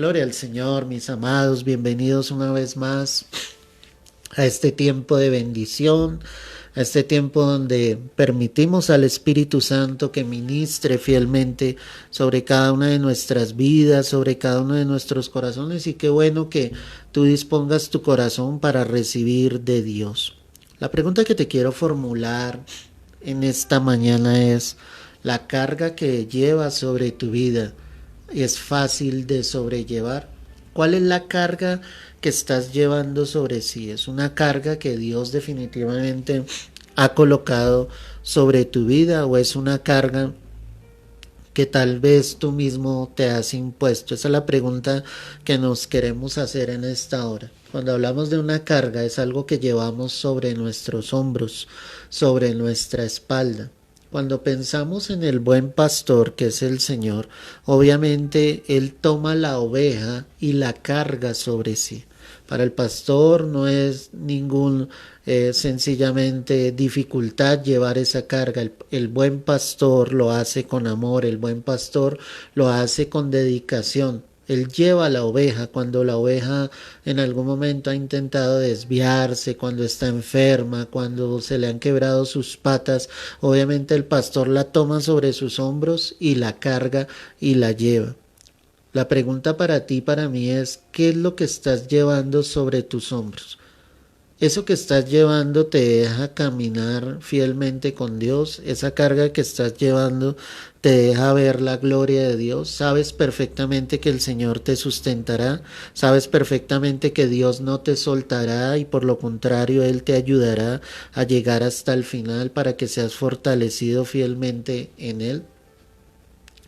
Gloria al Señor, mis amados, bienvenidos una vez más a este tiempo de bendición, a este tiempo donde permitimos al Espíritu Santo que ministre fielmente sobre cada una de nuestras vidas, sobre cada uno de nuestros corazones, y qué bueno que tú dispongas tu corazón para recibir de Dios. La pregunta que te quiero formular en esta mañana es: ¿la carga que llevas sobre tu vida es fácil de sobrellevar? ¿Cuál es la carga que estás llevando sobre sí? ¿Es una carga que Dios definitivamente ha colocado sobre tu vida, o es una carga que tal vez tú mismo te has impuesto? Esa es la pregunta que nos queremos hacer en esta hora. Cuando hablamos de una carga, es algo que llevamos sobre nuestros hombros, sobre nuestra espalda. Cuando pensamos en el buen pastor, que es el Señor, obviamente Él toma la oveja y la carga sobre sí. Para el pastor no es ningún sencillamente dificultad llevar esa carga. El buen pastor lo hace con amor, el buen pastor lo hace con dedicación. Él lleva a la oveja cuando la oveja en algún momento ha intentado desviarse, cuando está enferma, cuando se le han quebrado sus patas. Obviamente el pastor la toma sobre sus hombros y la carga y la lleva. La pregunta para ti y para mí es: ¿qué es lo que estás llevando sobre tus hombros? ¿Eso que estás llevando te deja caminar fielmente con Dios? ¿Esa carga que estás llevando te deja ver la gloria de Dios? ¿Sabes perfectamente que el Señor te sustentará? ¿Sabes perfectamente que Dios no te soltará y por lo contrario Él te ayudará a llegar hasta el final para que seas fortalecido fielmente en Él?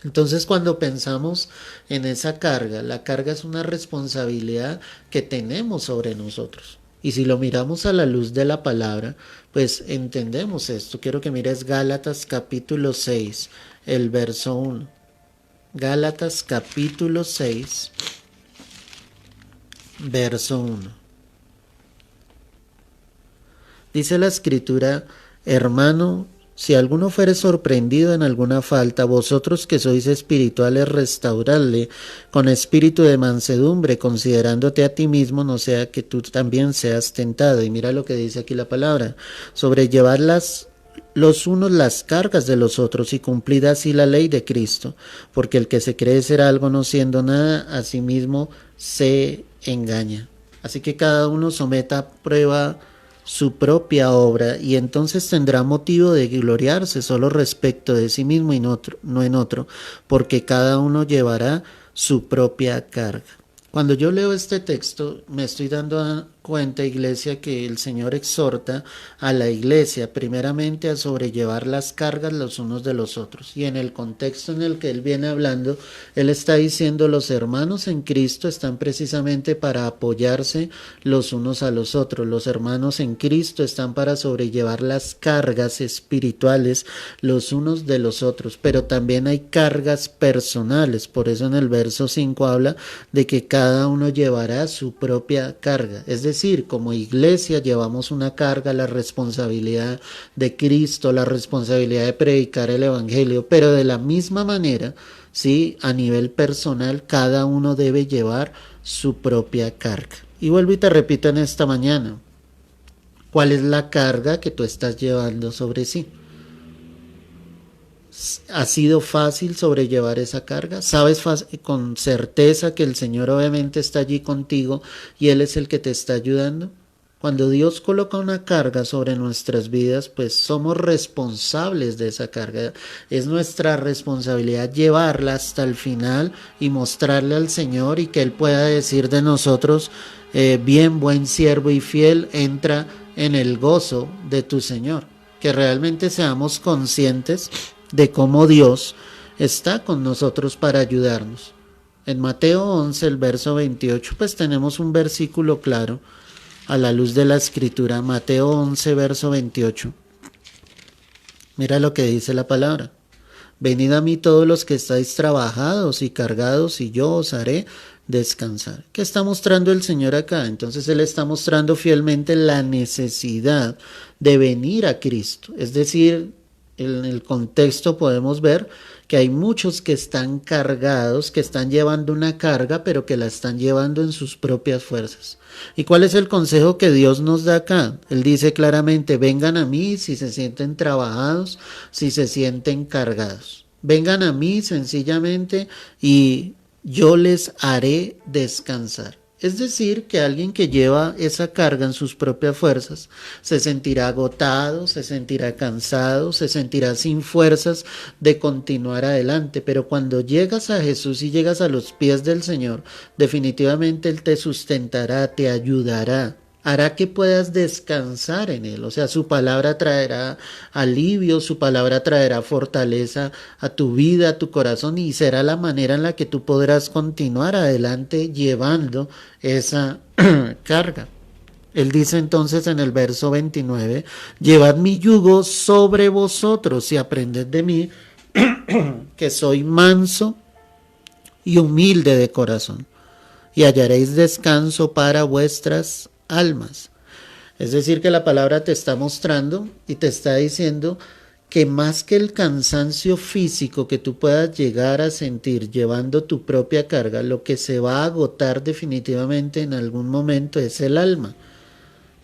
Entonces, cuando pensamos en esa carga, la carga es una responsabilidad que tenemos sobre nosotros. Y si lo miramos a la luz de la palabra, pues entendemos esto. Quiero que mires Gálatas capítulo 6, el verso 1. Gálatas capítulo 6, verso 1. Dice la escritura: hermano, si alguno fuere sorprendido en alguna falta, vosotros que sois espirituales, restauradle con espíritu de mansedumbre, considerándote a ti mismo, no sea que tú también seas tentado. Y mira lo que dice aquí la palabra: sobrellevad los unos las cargas de los otros, y cumplid así la ley de Cristo, porque el que se cree ser algo no siendo nada, a sí mismo se engaña. Así que cada uno someta a prueba su propia obra, y entonces tendrá motivo de gloriarse solo respecto de sí mismo y no en otro, porque cada uno llevará su propia carga. Cuando yo leo este texto, me estoy dando cuenta, iglesia, que el Señor exhorta a la iglesia primeramente a sobrellevar las cargas los unos de los otros. Y en el contexto en el que Él viene hablando, Él está diciendo: los hermanos en Cristo están precisamente para apoyarse los unos a los otros. Los hermanos en Cristo están para sobrellevar las cargas espirituales los unos de los otros. Pero también hay cargas personales. Por eso en el verso 5 habla de que cada uno llevará su propia carga. Es decir, como iglesia llevamos una carga, la responsabilidad de Cristo, la responsabilidad de predicar el evangelio, pero de la misma manera, sí, a nivel personal, cada uno debe llevar su propia carga. Y vuelvo y te repito en esta mañana: ¿cuál es la carga que tú estás llevando sobre sí? ¿Ha sido fácil sobrellevar esa carga? ¿Sabes con certeza que el Señor obviamente está allí contigo y Él es el que te está ayudando? Cuando Dios coloca una carga sobre nuestras vidas, pues somos responsables de esa carga. Es nuestra responsabilidad llevarla hasta el final y mostrarle al Señor, y que Él pueda decir de nosotros: bien, buen siervo y fiel, entra en el gozo de tu Señor. Que realmente seamos conscientes de cómo Dios está con nosotros para ayudarnos. En Mateo 11, el verso 28, pues tenemos un versículo claro a la luz de la escritura. Mateo 11, verso 28. Mira lo que dice la palabra: venid a mí todos los que estáis trabajados y cargados, y yo os haré descansar. ¿Qué está mostrando el Señor acá? Entonces Él está mostrando fielmente la necesidad de venir a Cristo. Es decir, en el contexto podemos ver que hay muchos que están cargados, que están llevando una carga, pero que la están llevando en sus propias fuerzas. ¿Y cuál es el consejo que Dios nos da acá? Él dice claramente, vengan a mí si se sienten trabajados, si se sienten cargados. Vengan a mí sencillamente y yo les haré descansar. Es decir, que alguien que lleva esa carga en sus propias fuerzas se sentirá agotado, se sentirá cansado, se sentirá sin fuerzas de continuar adelante. Pero cuando llegas a Jesús y llegas a los pies del Señor, definitivamente Él te sustentará, te ayudará, hará que puedas descansar en Él. O sea, su palabra traerá alivio, su palabra traerá fortaleza a tu vida, a tu corazón, y será la manera en la que tú podrás continuar adelante llevando esa carga. Él dice entonces en el verso 29, llevad mi yugo sobre vosotros y aprended de mí, que soy manso y humilde de corazón, y hallaréis descanso para vuestras almas. Es decir, que la palabra te está mostrando y te está diciendo que más que el cansancio físico que tú puedas llegar a sentir llevando tu propia carga, lo que se va a agotar definitivamente en algún momento es el alma.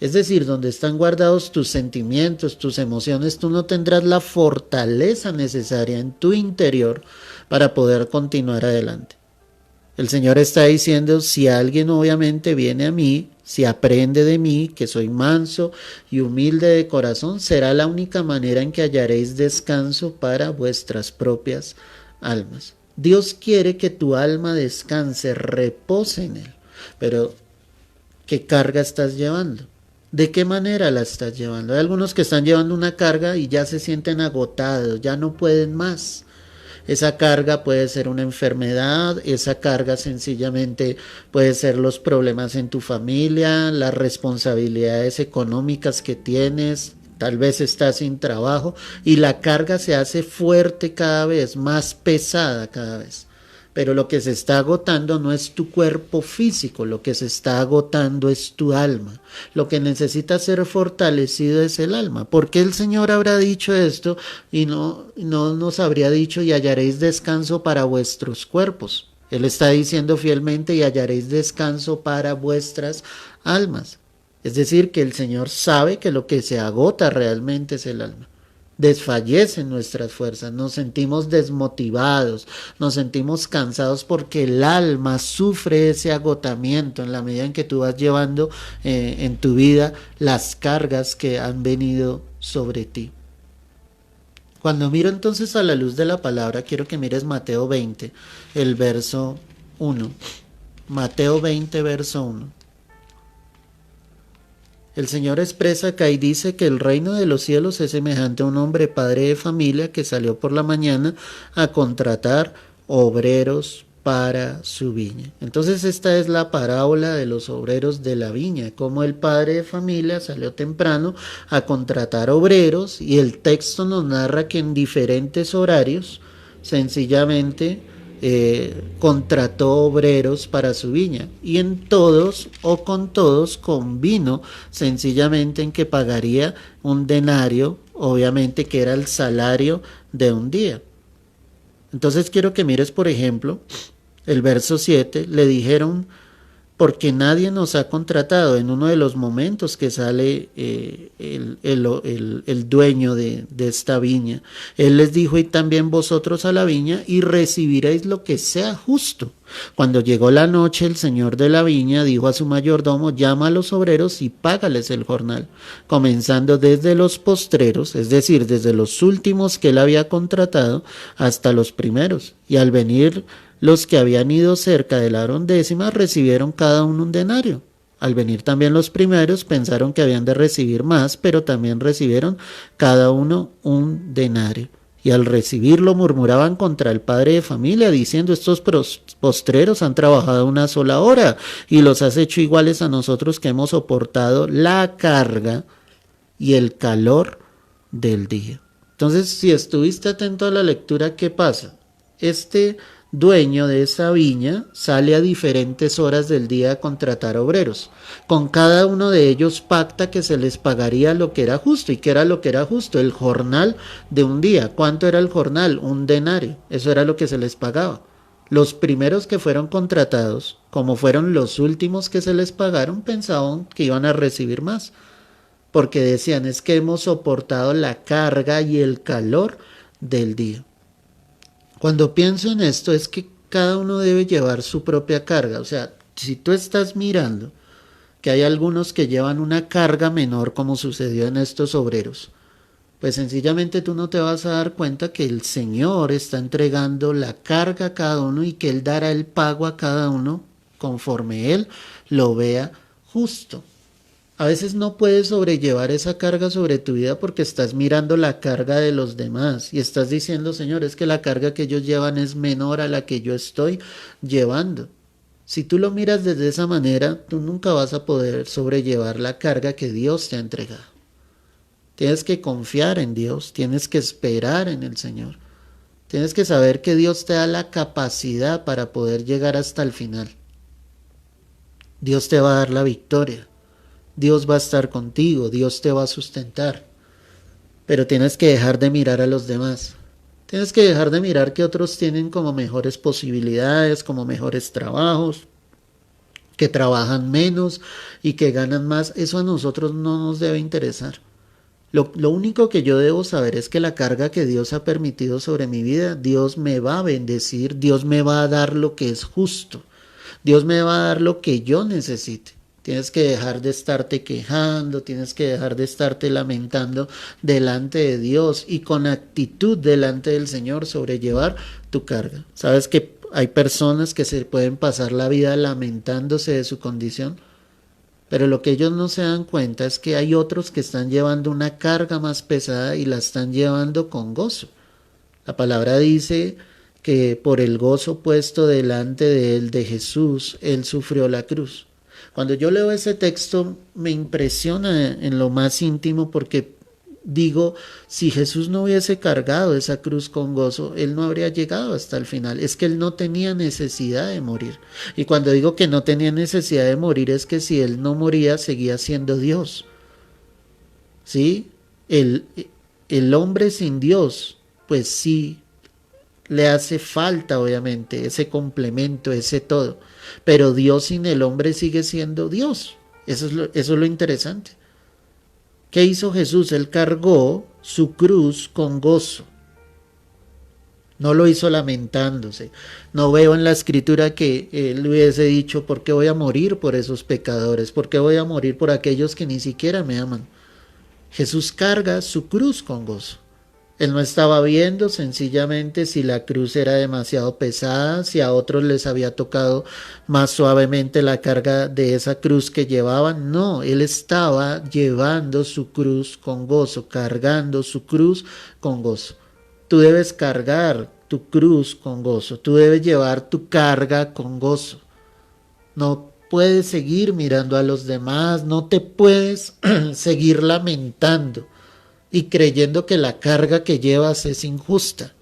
Es decir, donde están guardados tus sentimientos, tus emociones, tú no tendrás la fortaleza necesaria en tu interior para poder continuar adelante. El Señor está diciendo, si alguien obviamente viene a mí, si aprende de mí, que soy manso y humilde de corazón, será la única manera en que hallaréis descanso para vuestras propias almas. Dios quiere que tu alma descanse, repose en Él. Pero, ¿qué carga estás llevando? ¿De qué manera la estás llevando? Hay algunos que están llevando una carga y ya se sienten agotados, ya no pueden más. Esa carga puede ser una enfermedad, esa carga sencillamente puede ser los problemas en tu familia, las responsabilidades económicas que tienes, tal vez estás sin trabajo y la carga se hace fuerte cada vez, más pesada cada vez. Pero lo que se está agotando no es tu cuerpo físico, lo que se está agotando es tu alma. Lo que necesita ser fortalecido es el alma. ¿Por qué el Señor habrá dicho esto y no nos habría dicho y hallaréis descanso para vuestros cuerpos? Él está diciendo fielmente y hallaréis descanso para vuestras almas. Es decir, que el Señor sabe que lo que se agota realmente es el alma. Desfallecen nuestras fuerzas, nos sentimos desmotivados, nos sentimos cansados porque el alma sufre ese agotamiento en la medida en que tú vas llevando en tu vida las cargas que han venido sobre ti. Cuando miro entonces a la luz de la palabra, quiero que mires Mateo 20, el verso 1. Mateo 20, verso 1. El Señor expresa acá y dice que el reino de los cielos es semejante a un hombre padre de familia que salió por la mañana a contratar obreros para su viña. Entonces esta es la parábola de los obreros de la viña, como el padre de familia salió temprano a contratar obreros y el texto nos narra que en diferentes horarios sencillamente contrató obreros para su viña y en todos o con todos convino sencillamente en que pagaría un denario, obviamente que era el salario de un día. Entonces quiero que mires, por ejemplo, el verso 7, le dijeron, porque nadie nos ha contratado. En uno de los momentos que sale el dueño de esta viña, él les dijo, y también vosotros a la viña y recibiréis lo que sea justo. Cuando llegó la noche, el señor de la viña dijo a su mayordomo, llama a los obreros y págales el jornal, comenzando desde los postreros, es decir, desde los últimos que él había contratado, hasta los primeros. Y al venir los que habían ido cerca de la hora 10ª recibieron cada uno un denario. Al venir también los primeros pensaron que habían de recibir más, pero también recibieron cada uno un denario. Y al recibirlo murmuraban contra el padre de familia, diciendo, estos postreros han trabajado una sola hora y los has hecho iguales a nosotros que hemos soportado la carga y el calor del día. Entonces, si estuviste atento a la lectura, ¿qué pasa? Este dueño de esa viña sale a diferentes horas del día a contratar obreros. Con cada uno de ellos pacta que se les pagaría lo que era justo. ¿Y qué era lo que era justo? El jornal de un día. ¿Cuánto era el jornal? 1 denario. Eso era lo que se les pagaba. Los primeros que fueron contratados, como fueron los últimos que se les pagaron, pensaban que iban a recibir más. Porque decían, es que hemos soportado la carga y el calor del día. Cuando pienso en esto es que cada uno debe llevar su propia carga. O sea, si tú estás mirando que hay algunos que llevan una carga menor como sucedió en estos obreros, pues sencillamente tú no te vas a dar cuenta que el Señor está entregando la carga a cada uno y que Él dará el pago a cada uno conforme Él lo vea justo. A veces no puedes sobrellevar esa carga sobre tu vida porque estás mirando la carga de los demás y estás diciendo, Señor, es que la carga que ellos llevan es menor a la que yo estoy llevando. Si tú lo miras desde esa manera, tú nunca vas a poder sobrellevar la carga que Dios te ha entregado. Tienes que confiar en Dios, tienes que esperar en el Señor. Tienes que saber que Dios te da la capacidad para poder llegar hasta el final. Dios te va a dar la victoria. Dios va a estar contigo, Dios te va a sustentar. Pero tienes que dejar de mirar a los demás. Tienes que dejar de mirar que otros tienen como mejores posibilidades, como mejores trabajos, que trabajan menos y que ganan más. Eso a nosotros no nos debe interesar. Lo único que yo debo saber es que la carga que Dios ha permitido sobre mi vida, Dios me va a bendecir, Dios me va a dar lo que es justo, Dios me va a dar lo que yo necesite. Tienes que dejar de estarte quejando, tienes que dejar de estarte lamentando delante de Dios y con actitud delante del Señor sobrellevar tu carga. ¿Sabes que hay personas que se pueden pasar la vida lamentándose de su condición? Pero lo que ellos no se dan cuenta es que hay otros que están llevando una carga más pesada y la están llevando con gozo. La palabra dice que por el gozo puesto delante de él, de Jesús, él sufrió la cruz. Cuando yo leo ese texto me impresiona en lo más íntimo porque digo, si Jesús no hubiese cargado esa cruz con gozo, Él no habría llegado hasta el final. Es que Él no tenía necesidad de morir. Y cuando digo que no tenía necesidad de morir es que si Él no moría seguía siendo Dios. ¿Sí? El hombre sin Dios, pues sí, le hace falta obviamente ese complemento, ese todo. Pero Dios sin el hombre sigue siendo Dios. Eso es lo interesante. ¿Qué hizo Jesús? Él cargó su cruz con gozo. No lo hizo lamentándose. No veo en la escritura que él hubiese dicho, ¿por qué voy a morir por esos pecadores? ¿Por qué voy a morir por aquellos que ni siquiera me aman? Jesús carga su cruz con gozo. Él no estaba viendo sencillamente si la cruz era demasiado pesada, si a otros les había tocado más suavemente la carga de esa cruz que llevaban. No, él estaba llevando su cruz con gozo, cargando su cruz con gozo. Tú debes cargar tu cruz con gozo, tú debes llevar tu carga con gozo. No puedes seguir mirando a los demás, no te puedes seguir lamentando y creyendo que la carga que llevas es injusta.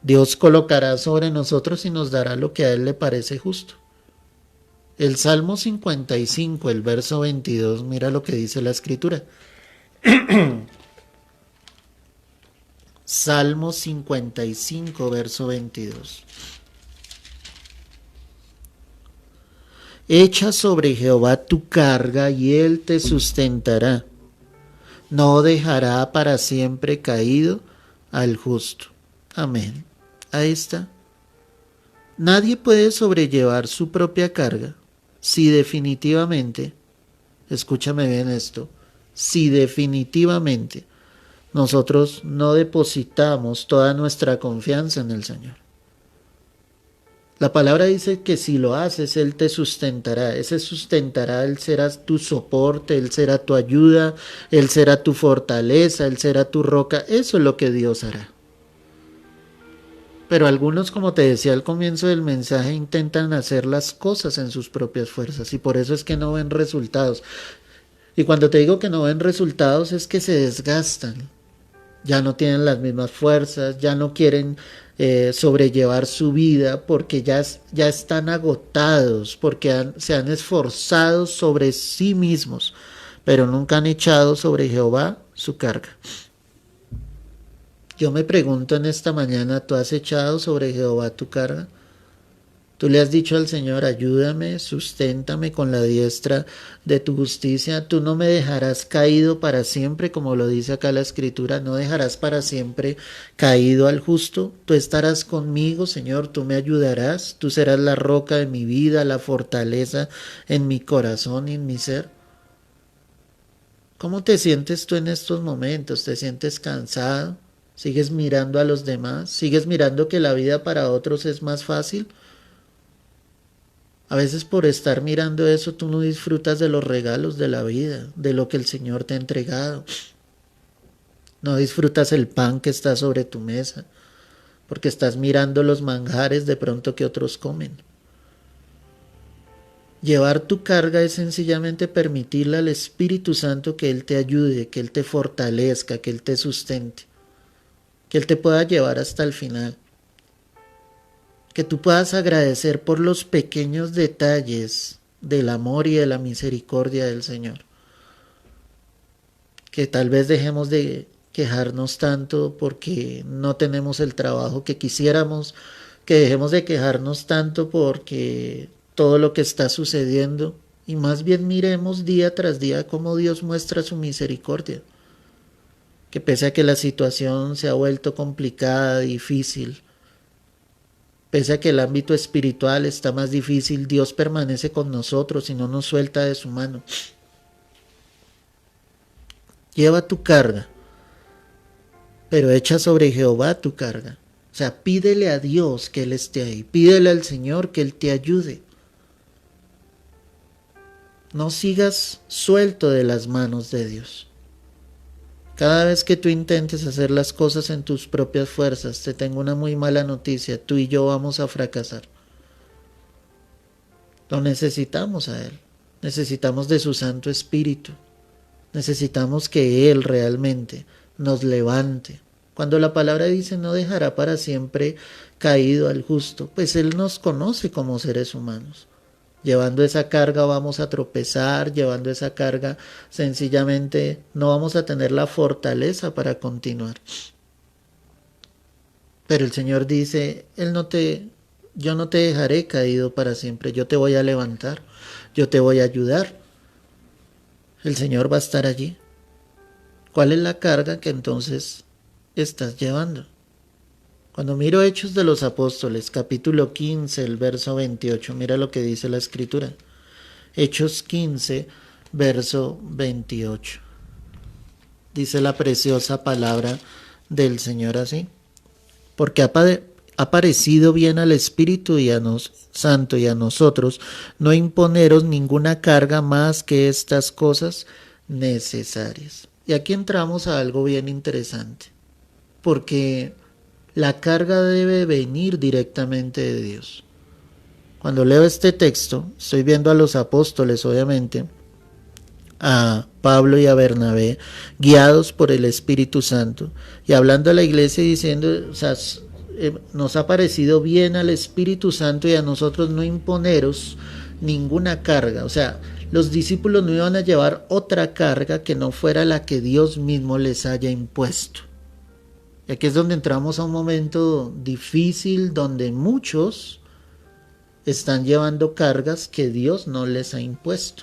Dios colocará sobre nosotros y nos dará lo que a Él le parece justo. El Salmo 55, el verso 22, mira lo que dice la Escritura. Salmo 55, verso 22. Echa sobre Jehová tu carga y Él te sustentará. No dejará para siempre caído al justo. Amén. Ahí está. Nadie puede sobrellevar su propia carga si definitivamente, escúchame bien esto, si definitivamente nosotros no depositamos toda nuestra confianza en el Señor. La palabra dice que si lo haces, Él te sustentará. Ese sustentará, Él será tu soporte, Él será tu ayuda, Él será tu fortaleza, Él será tu roca. Eso es lo que Dios hará. Pero algunos, como te decía al comienzo del mensaje, intentan hacer las cosas en sus propias fuerzas y por eso es que no ven resultados. Y cuando te digo que no ven resultados es que se desgastan. ya no tienen las mismas fuerzas, ya no quieren sobrellevar su vida porque ya están agotados, porque se han esforzado sobre sí mismos, pero nunca han echado sobre Jehová su carga. Yo me pregunto en esta mañana, ¿tú has echado sobre Jehová tu carga? Tú le has dicho al Señor, ayúdame, susténtame con la diestra de tu justicia. Tú no me dejarás caído para siempre, como lo dice acá la Escritura. No dejarás para siempre caído al justo. Tú estarás conmigo, Señor. Tú me ayudarás. Tú serás la roca de mi vida, la fortaleza en mi corazón y en mi ser. ¿Cómo te sientes tú en estos momentos? ¿Te sientes cansado? ¿Sigues mirando a los demás? ¿Sigues mirando que la vida para otros es más fácil? A veces por estar mirando eso tú no disfrutas de los regalos de la vida, de lo que el Señor te ha entregado. No disfrutas el pan que está sobre tu mesa, porque estás mirando los manjares de pronto que otros comen. Llevar tu carga es sencillamente permitirle al Espíritu Santo que Él te ayude, que Él te fortalezca, que Él te sustente, que Él te pueda llevar hasta el final. Que tú puedas agradecer por los pequeños detalles del amor y de la misericordia del Señor. Que tal vez dejemos de quejarnos tanto porque no tenemos el trabajo que quisiéramos, que dejemos de quejarnos tanto porque todo lo que está sucediendo y más bien miremos día tras día cómo Dios muestra su misericordia. Que pese a que la situación se ha vuelto complicada, difícil, pese a que el ámbito espiritual está más difícil, Dios permanece con nosotros y no nos suelta de su mano. Lleva tu carga, pero echa sobre Jehová tu carga. O sea, pídele a Dios que Él esté ahí, pídele al Señor que Él te ayude. No sigas suelto de las manos de Dios. Cada vez que tú intentes hacer las cosas en tus propias fuerzas, te tengo una muy mala noticia, tú y yo vamos a fracasar. Lo necesitamos a Él, necesitamos de su Santo Espíritu, necesitamos que Él realmente nos levante. Cuando la palabra dice no dejará para siempre caído al justo, pues Él nos conoce como seres humanos. Llevando esa carga vamos a tropezar, llevando esa carga sencillamente no vamos a tener la fortaleza para continuar. Pero el Señor dice, yo no te dejaré caído para siempre, yo te voy a levantar, yo te voy a ayudar. El Señor va a estar allí. ¿Cuál es la carga que entonces estás llevando? Cuando miro Hechos de los Apóstoles, capítulo 15, el verso 28, mira lo que dice la Escritura. Hechos 15, verso 28. Dice la preciosa palabra del Señor así. Porque ha parecido bien al Espíritu y a Santo y a nosotros no imponeros ninguna carga más que estas cosas necesarias. Y aquí entramos a algo bien interesante. Porque la carga debe venir directamente de Dios. Cuando leo este texto, estoy viendo a los apóstoles, obviamente, a Pablo y a Bernabé, guiados por el Espíritu Santo, y hablando a la iglesia y diciendo, o sea, nos ha parecido bien al Espíritu Santo y a nosotros no imponeros ninguna carga. O sea, los discípulos no iban a llevar otra carga que no fuera la que Dios mismo les haya impuesto. Y aquí es donde entramos a un momento difícil donde muchos están llevando cargas que Dios no les ha impuesto.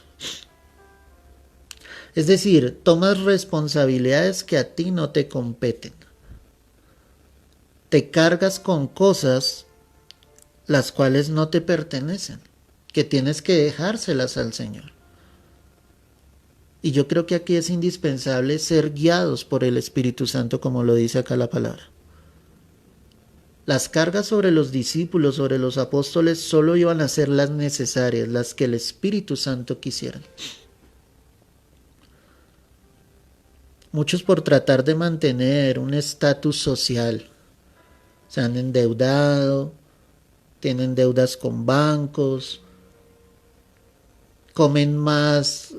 Es decir, tomas responsabilidades que a ti no te competen. Te cargas con cosas las cuales no te pertenecen, que tienes que dejárselas al Señor. Y yo creo que aquí es indispensable ser guiados por el Espíritu Santo, como lo dice acá la palabra. Las cargas sobre los discípulos, sobre los apóstoles, solo iban a ser las necesarias, las que el Espíritu Santo quisiera. Muchos por tratar de mantener un estatus social se han endeudado, tienen deudas con bancos, comen más,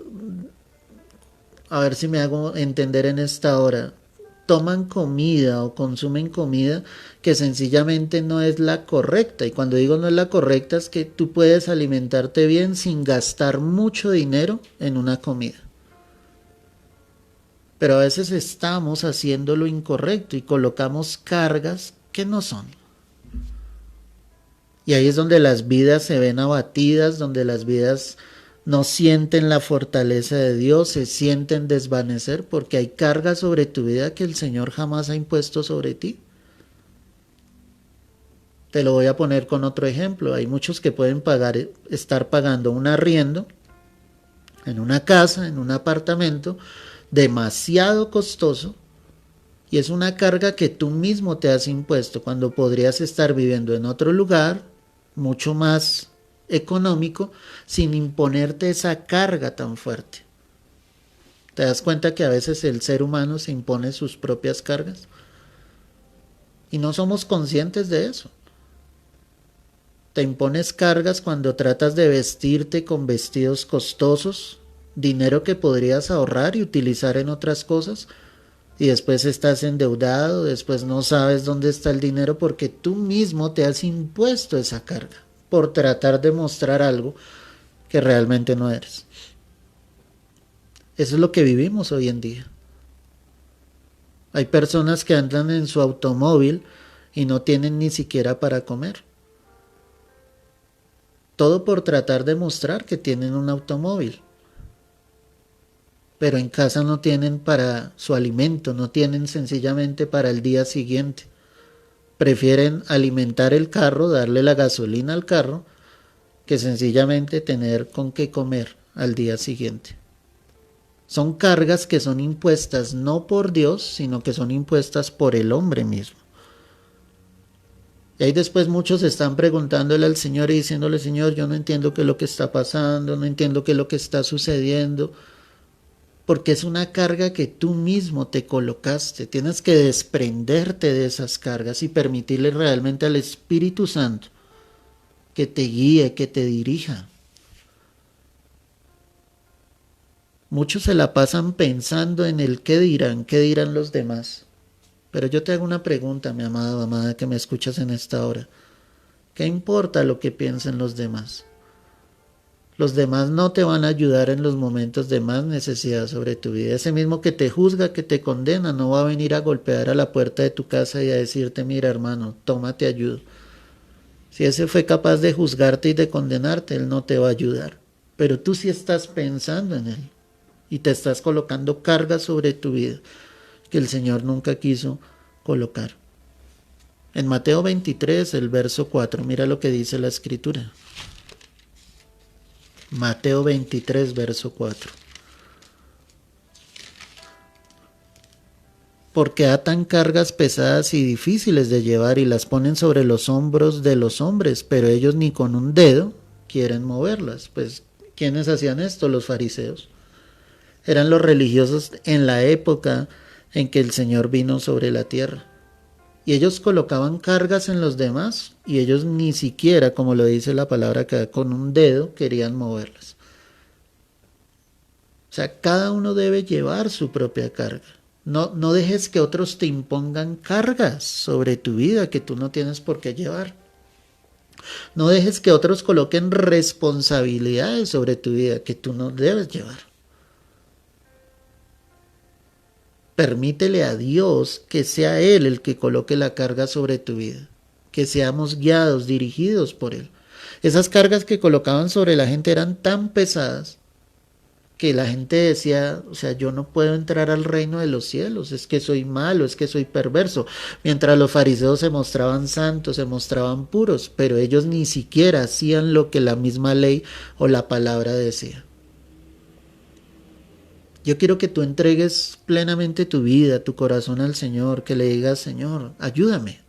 a ver si me hago entender en esta hora, toman comida o consumen comida que sencillamente no es la correcta. Y cuando digo no es la correcta es que tú puedes alimentarte bien sin gastar mucho dinero en una comida. Pero a veces estamos haciendo lo incorrecto y colocamos cargas que no son. Y ahí es donde las vidas se ven abatidas, donde las vidas no sienten la fortaleza de Dios, se sienten desvanecer porque hay cargas sobre tu vida que el Señor jamás ha impuesto sobre ti. Te lo voy a poner con otro ejemplo. Hay muchos que pueden estar pagando un arriendo en una casa, en un apartamento, demasiado costoso, y es una carga que tú mismo te has impuesto cuando podrías estar viviendo en otro lugar mucho más económico sin imponerte esa carga tan fuerte. ¿Te das cuenta que a veces el ser humano se impone sus propias cargas? Y no somos conscientes de eso. Te impones cargas cuando tratas de vestirte con vestidos costosos, dinero que podrías ahorrar y utilizar en otras cosas, y después estás endeudado, después no sabes dónde está el dinero porque tú mismo te has impuesto esa carga por tratar de mostrar algo que realmente no eres. Eso es lo que vivimos hoy en día. Hay personas que andan en su automóvil y no tienen ni siquiera para comer. Todo por tratar de mostrar que tienen un automóvil. Pero en casa no tienen para su alimento, no tienen sencillamente para el día siguiente. Prefieren alimentar el carro, darle la gasolina al carro, que sencillamente tener con qué comer al día siguiente. Son cargas que son impuestas no por Dios, sino que son impuestas por el hombre mismo. Y ahí después muchos están preguntándole al Señor y diciéndole: Señor, yo no entiendo qué es lo que está pasando, no entiendo qué es lo que está sucediendo, porque es una carga que tú mismo te colocaste. Tienes que desprenderte de esas cargas y permitirle realmente al Espíritu Santo que te guíe, que te dirija. Muchos se la pasan pensando en el qué dirán los demás. Pero yo te hago una pregunta, mi amado, amada, que me escuchas en esta hora. ¿Qué importa lo que piensen los demás? Los demás no te van a ayudar en los momentos de más necesidad sobre tu vida. Ese mismo que te juzga, que te condena, no va a venir a golpear a la puerta de tu casa y a decirte: mira, hermano, toma, te ayudo. Si ese fue capaz de juzgarte y de condenarte, él no te va a ayudar. Pero tú sí estás pensando en él y te estás colocando cargas sobre tu vida que el Señor nunca quiso colocar. En Mateo 23, el verso 4, mira lo que dice la Escritura. Mateo 23, verso 4. Porque atan cargas pesadas y difíciles de llevar y las ponen sobre los hombros de los hombres, pero ellos ni con un dedo quieren moverlas. Pues, ¿quiénes hacían esto? Los fariseos. Eran los religiosos en la época en que el Señor vino sobre la tierra. Y ellos colocaban cargas en los demás y ellos ni siquiera, como lo dice la palabra acá, con un dedo querían moverlas. O sea, cada uno debe llevar su propia carga. No dejes que otros te impongan cargas sobre tu vida que tú no tienes por qué llevar. No dejes que otros coloquen responsabilidades sobre tu vida que tú no debes llevar. Permítele a Dios que sea Él el que coloque la carga sobre tu vida. Que seamos guiados, dirigidos por Él. Esas cargas que colocaban sobre la gente eran tan pesadas que la gente decía: o sea, yo no puedo entrar al reino de los cielos, es que soy malo, es que soy perverso. Mientras los fariseos se mostraban santos, se mostraban puros, pero ellos ni siquiera hacían lo que la misma ley o la palabra decía. Yo quiero que tú entregues plenamente tu vida, tu corazón al Señor, que le digas: Señor, ayúdame.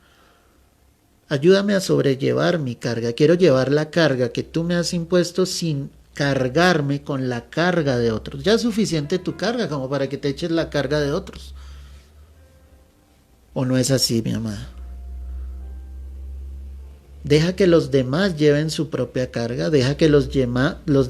Ayúdame a sobrellevar mi carga. Quiero llevar la carga que tú me has impuesto sin cargarme con la carga de otros. Ya es suficiente tu carga como para que te eches la carga de otros. ¿O no es así, mi amada? Deja que los demás lleven su propia carga, deja que los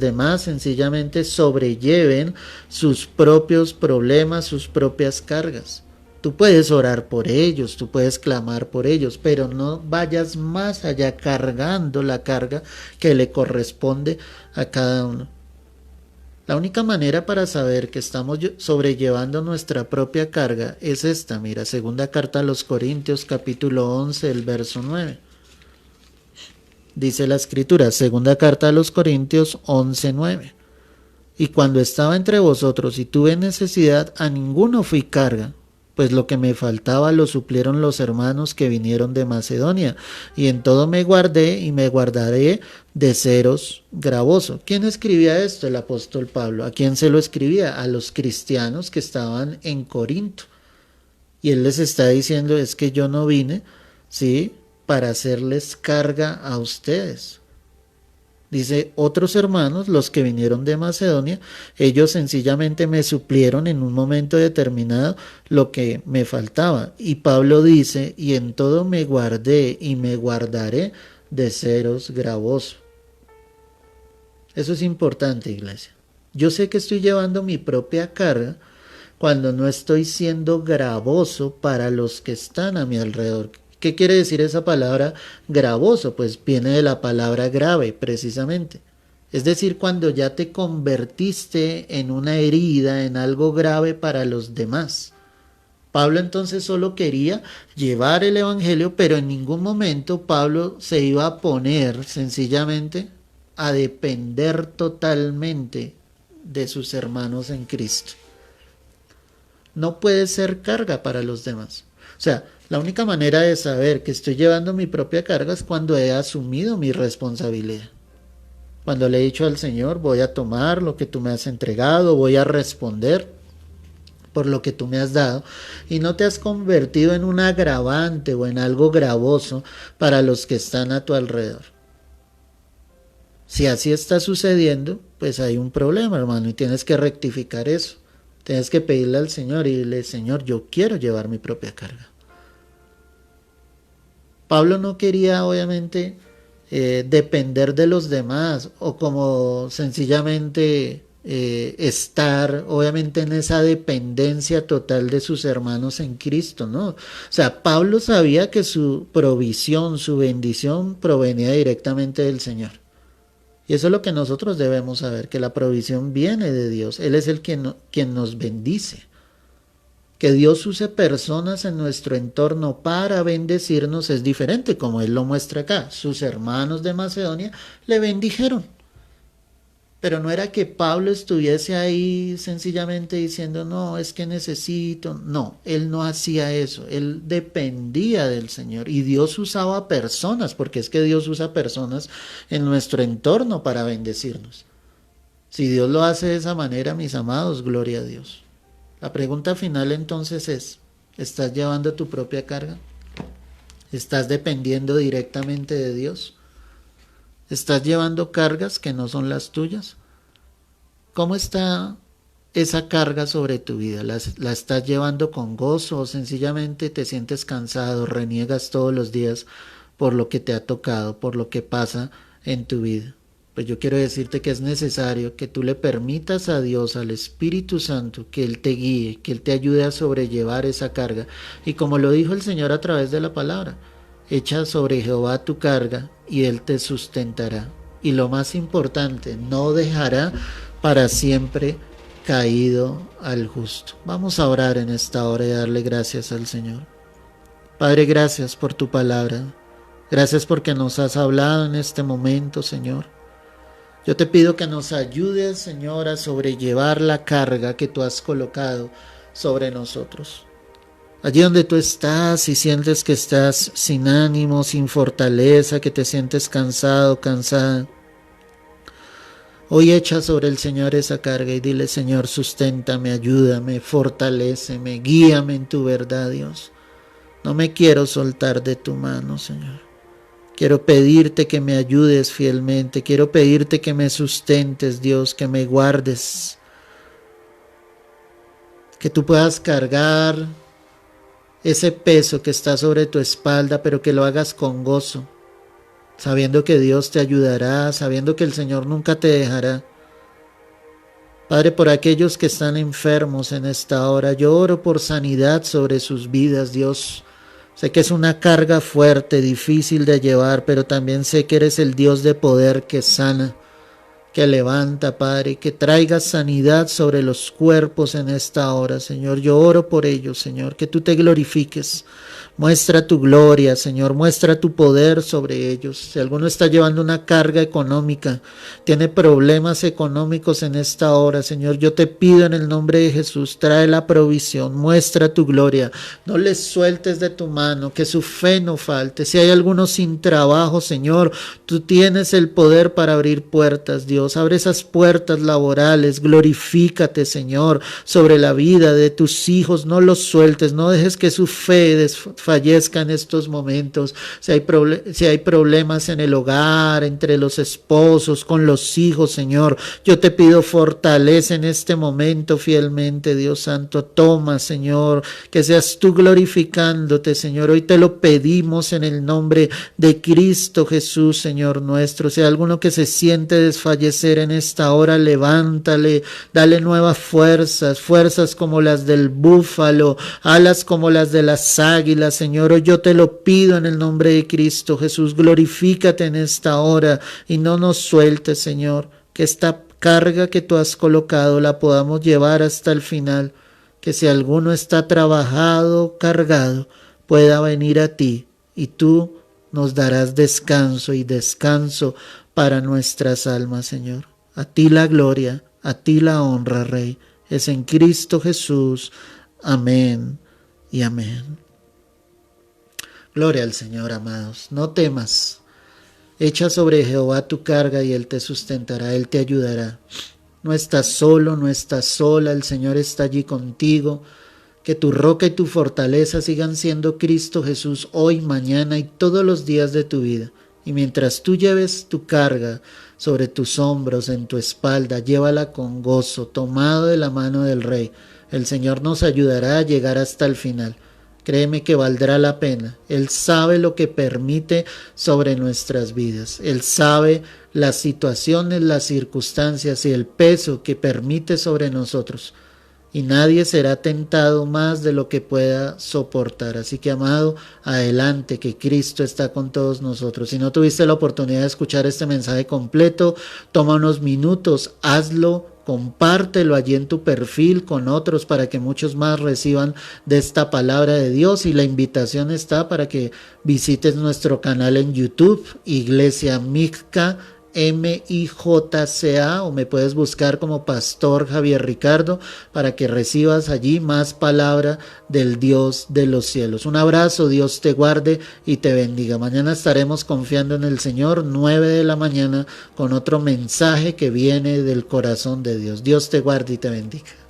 demás sencillamente sobrelleven sus propios problemas, sus propias cargas. Tú puedes orar por ellos, tú puedes clamar por ellos, pero no vayas más allá cargando la carga que le corresponde a cada uno. La única manera para saber que estamos sobrellevando nuestra propia carga es esta, mira, segunda carta a los Corintios, capítulo 11, el verso 9. Dice la escritura, segunda carta a los Corintios 11, 9. Y cuando estaba entre vosotros y tuve necesidad, a ninguno fui carga, pues lo que me faltaba lo suplieron los hermanos que vinieron de Macedonia, y en todo me guardé y me guardaré de seros gravoso. ¿Quién escribía esto? El apóstol Pablo. ¿A quién se lo escribía? A los cristianos que estaban en Corinto. Y él les está diciendo, es que yo no vine, ¿sí?, para hacerles carga a ustedes. Dice, otros hermanos, los que vinieron de Macedonia, ellos sencillamente me suplieron en un momento determinado lo que me faltaba. Y Pablo dice, y en todo me guardé y me guardaré de seros gravoso. Eso es importante, iglesia. Yo sé que estoy llevando mi propia carga cuando no estoy siendo gravoso para los que están a mi alrededor. ¿Qué quiere decir esa palabra gravoso? Pues viene de la palabra grave, precisamente. Es decir, cuando ya te convertiste en una herida, en algo grave para los demás. Pablo entonces solo quería llevar el evangelio, pero en ningún momento Pablo se iba a poner sencillamente a depender totalmente de sus hermanos en Cristo. No puede ser carga para los demás. O sea, la única manera de saber que estoy llevando mi propia carga es cuando he asumido mi responsabilidad. Cuando le he dicho al Señor, voy a tomar lo que tú me has entregado, voy a responder por lo que tú me has dado, y no te has convertido en un agravante o en algo gravoso para los que están a tu alrededor. Si así está sucediendo, pues hay un problema, hermano, y tienes que rectificar eso. Tienes que pedirle al Señor y dile, Señor, yo quiero llevar mi propia carga. Pablo no quería, obviamente, depender de los demás o como sencillamente estar, obviamente, en esa dependencia total de sus hermanos en Cristo, ¿no? O sea, Pablo sabía que su provisión, su bendición provenía directamente del Señor. Y eso es lo que nosotros debemos saber, que la provisión viene de Dios. Él es el quien nos bendice. Que Dios use personas en nuestro entorno para bendecirnos es diferente, como Él lo muestra acá. Sus hermanos de Macedonia le bendijeron. Pero no era que Pablo estuviese ahí sencillamente diciendo, no, es que necesito. No, él no hacía eso. Él dependía del Señor. Y Dios usaba personas, porque es que Dios usa personas en nuestro entorno para bendecirnos. Si Dios lo hace de esa manera, mis amados, gloria a Dios. La pregunta final entonces es, ¿estás llevando tu propia carga? ¿Estás dependiendo directamente de Dios? ¿Estás llevando cargas que no son las tuyas? ¿Cómo está esa carga sobre tu vida? ¿La estás llevando con gozo o sencillamente te sientes cansado, reniegas todos los días por lo que te ha tocado, por lo que pasa en tu vida? Pues yo quiero decirte que es necesario que tú le permitas a Dios, al Espíritu Santo, que Él te guíe, que Él te ayude a sobrellevar esa carga. Y como lo dijo el Señor a través de la palabra, echa sobre Jehová tu carga y Él te sustentará. Y lo más importante, no dejará para siempre caído al justo. Vamos a orar en esta hora y darle gracias al Señor. Padre, gracias por tu palabra. Gracias porque nos has hablado en este momento, Señor. Yo te pido que nos ayudes, Señor, a sobrellevar la carga que tú has colocado sobre nosotros. Allí donde tú estás y sientes que estás sin ánimo, sin fortaleza, que te sientes cansado, cansada. Hoy echa sobre el Señor esa carga y dile, Señor, susténtame, ayúdame, fortaléceme, guíame en tu verdad, Dios. No me quiero soltar de tu mano, Señor. Quiero pedirte que me ayudes fielmente. Quiero pedirte que me sustentes, Dios, que me guardes. Que tú puedas cargar ese peso que está sobre tu espalda, pero que lo hagas con gozo, sabiendo que Dios te ayudará, sabiendo que el Señor nunca te dejará. Padre, por aquellos que están enfermos en esta hora, yo oro por sanidad sobre sus vidas, Dios. Sé que es una carga fuerte, difícil de llevar, pero también sé que eres el Dios de poder que sana, que levanta, Padre, que traiga sanidad sobre los cuerpos en esta hora, Señor. Yo oro por ellos, Señor, que tú te glorifiques. Muestra tu gloria, Señor, muestra tu poder sobre ellos. Si alguno está llevando una carga económica, tiene problemas económicos en esta hora, Señor, yo te pido en el nombre de Jesús, trae la provisión, muestra tu gloria. No les sueltes de tu mano, que su fe no falte. Si hay alguno sin trabajo, Señor, tú tienes el poder para abrir puertas, Dios. Abre esas puertas laborales, glorifícate, Señor, sobre la vida de tus hijos. No los sueltes, no dejes que su fe fallezca en estos momentos. Si hay problemas en el hogar, entre los esposos, con los hijos, Señor, yo te pido fortaleza en este momento fielmente, Dios Santo. Toma, Señor, que seas tú glorificándote, Señor. Hoy te lo pedimos en el nombre de Cristo Jesús, Señor nuestro. Si hay alguno que se siente desfallecer en esta hora, levántale, dale nuevas fuerzas, fuerzas como las del búfalo, alas como las de las águilas, Señor. Hoy yo te lo pido en el nombre de Cristo Jesús. Glorifícate en esta hora y no nos sueltes, Señor. Que esta carga que tú has colocado la podamos llevar hasta el final. Que si alguno está trabajado, cargado, pueda venir a ti y tú nos darás descanso y descanso para nuestras almas, Señor. A ti la gloria, a ti la honra, Rey. Es en Cristo Jesús. Amén y amén. Gloria al Señor, amados. No temas. Echa sobre Jehová tu carga y Él te sustentará, Él te ayudará. No estás solo, no estás sola, el Señor está allí contigo. Que tu roca y tu fortaleza sigan siendo Cristo Jesús hoy, mañana y todos los días de tu vida. Y mientras tú lleves tu carga sobre tus hombros, en tu espalda, llévala con gozo, tomado de la mano del Rey. El Señor nos ayudará a llegar hasta el final. Créeme que valdrá la pena. Él sabe lo que permite sobre nuestras vidas. Él sabe las situaciones, las circunstancias y el peso que permite sobre nosotros. Y nadie será tentado más de lo que pueda soportar. Así que, amado, adelante, que Cristo está con todos nosotros. Si no tuviste la oportunidad de escuchar este mensaje completo, toma unos minutos, hazlo, compártelo allí en tu perfil con otros para que muchos más reciban de esta palabra de Dios. Y la invitación está para que visites nuestro canal en YouTube, Iglesia Mijca, MIJCA, o me puedes buscar como Pastor Javier Ricardo para que recibas allí más palabra del Dios de los cielos. Un abrazo, Dios te guarde y te bendiga. Mañana estaremos confiando en el Señor, 9 de la mañana, con otro mensaje que viene del corazón de Dios. Dios te guarde y te bendiga.